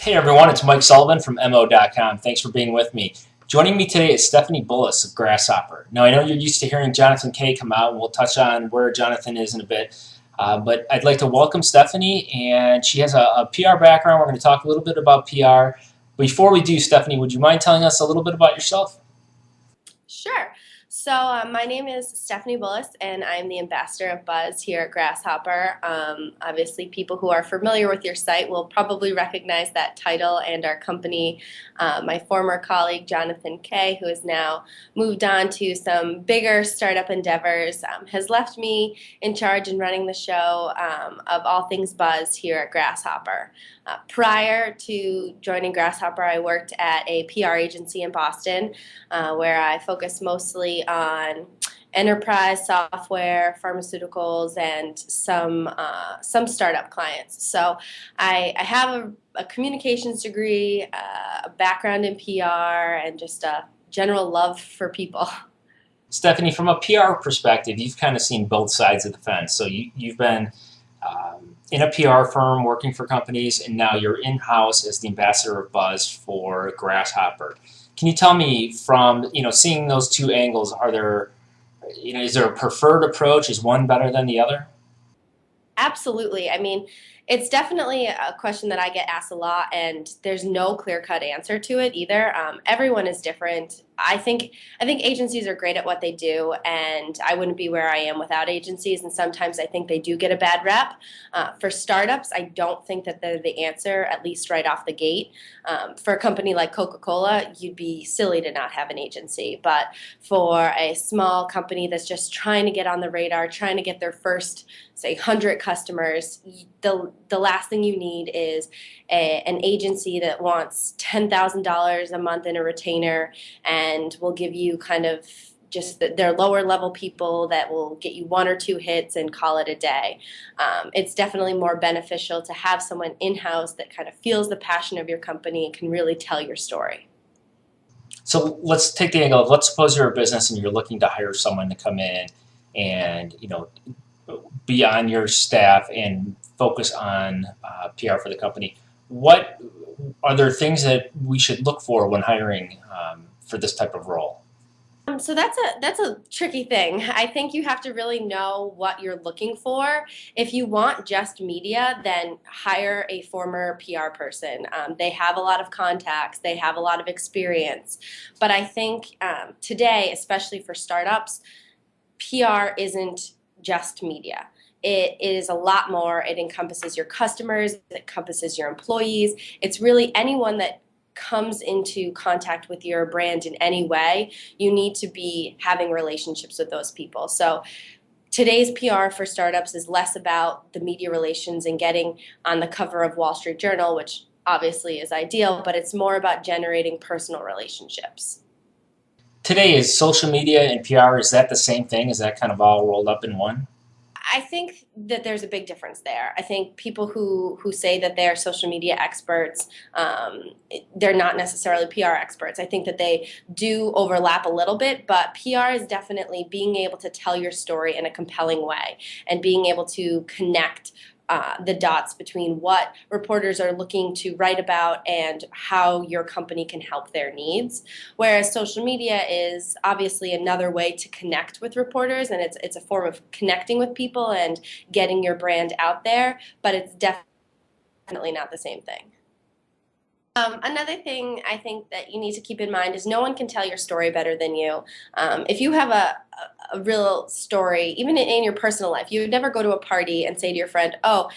Hey everyone, it's Mike Sullivan from mo.com. Thanks for being with me. Joining me today is Stephanie Bullis of Grasshopper. Now, I know you're used to hearing Jonathan Kay come out, and we'll touch on where Jonathan is in a bit. But I'd like to welcome Stephanie, and she has a PR background. We're going to talk a little bit about PR. Before we do, Stephanie, would you mind telling us a little bit about yourself? Sure. So my name is Stephanie Bullis, and I'm the ambassador of Buzz here at Grasshopper. Obviously, people who are familiar with your site will probably recognize that title and our company. My former colleague, Jonathan Kay, who has now moved on to some bigger startup endeavors, has left me in charge and running the show of all things Buzz here at Grasshopper. Prior to joining Grasshopper, I worked at a PR agency in Boston where I focused mostly on enterprise software, pharmaceuticals, and some startup clients. So I have a communications degree, a background in PR, and just a general love for people. Stephanie, from a PR perspective, you've kind of seen both sides of the fence. So you've been in a PR firm working for companies, and now you're in-house as the ambassador of Buzz for Grasshopper. Can you tell me from seeing those two angles, are there is there a preferred approach? Is one better than the other? Absolutely. I mean, it's definitely a question that I get asked a lot, and there's no clear-cut answer to it either. Everyone is different. I think agencies are great at what they do, and I wouldn't be where I am without agencies. And sometimes I think they do get a bad rep. For startups, I don't think that they're the answer, at least right off the gate. For a company like Coca-Cola, you'd be silly to not have an agency. But for a small company that's just trying to get on the radar, trying to get their first, say, 100 customers, the last thing you need is an agency that wants $10,000 a month in a retainer and will give you kind of just their lower level people that will get you one or two hits and call it a day. It's definitely more beneficial to have someone in-house that kind of feels the passion of your company and can really tell your story. So let's take the angle of, let's suppose you're a business and you're looking to hire someone to come in and be on your staff and focus on PR for the company. What are there things that we should look for when hiring for this type of role? So that's a tricky thing. I think you have to really know what you're looking for. If you want just media, then hire a former PR person. They have a lot of contacts, they have a lot of experience. But I think today, especially for startups, PR isn't just media. It is a lot more. It encompasses your customers, it encompasses your employees. It's really anyone that comes into contact with your brand in any way. You need to be having relationships with those people. So today's PR for startups is less about the media relations and getting on the cover of Wall Street Journal, which obviously is ideal, but it's more about generating personal relationships. Today, is social media and PR, is that the same thing? Is that kind of all rolled up in one? I think that there's a big difference there. I think people who say that they're social media experts, they're not necessarily PR experts. I think that they do overlap a little bit, but PR is definitely being able to tell your story in a compelling way and being able to connect the dots between what reporters are looking to write about and how your company can help their needs. Whereas social media is obviously another way to connect with reporters, and it's a form of connecting with people and getting your brand out there, but it's definitely not the same thing. Another thing I think that you need to keep in mind is no one can tell your story better than you. If you have a real story, even in your personal life, you would never go to a party and say to your friend, "Oh,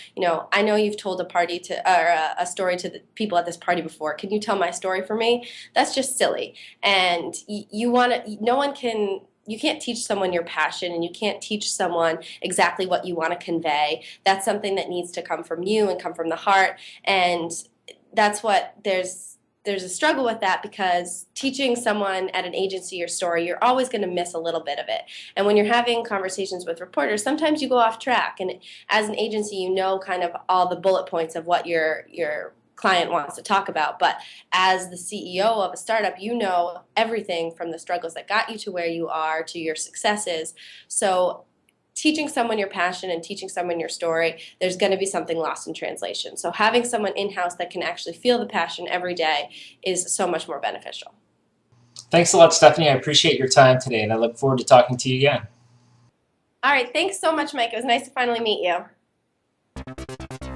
I know you've told a party to or a story to the people at this party before. Can you tell my story for me?" That's just silly. And you want to. No one can. You can't teach someone your passion, and you can't teach someone exactly what you want to convey. That's something that needs to come from you and come from the heart. And that's what there's a struggle with that, because teaching someone at an agency your story, you're always going to miss a little bit of it. And when you're having conversations with reporters, sometimes you go off track. And as an agency, you know kind of all the bullet points of what your client wants to talk about. But as the CEO of a startup, you know everything from the struggles that got you to where you are to your successes. So teaching someone your passion and teaching someone your story, there's going to be something lost in translation. So having someone in-house that can actually feel the passion every day is so much more beneficial. Thanks a lot, Stephanie. I appreciate your time today, and I look forward to talking to you again. All right, thanks so much, Mike. It was nice to finally meet you.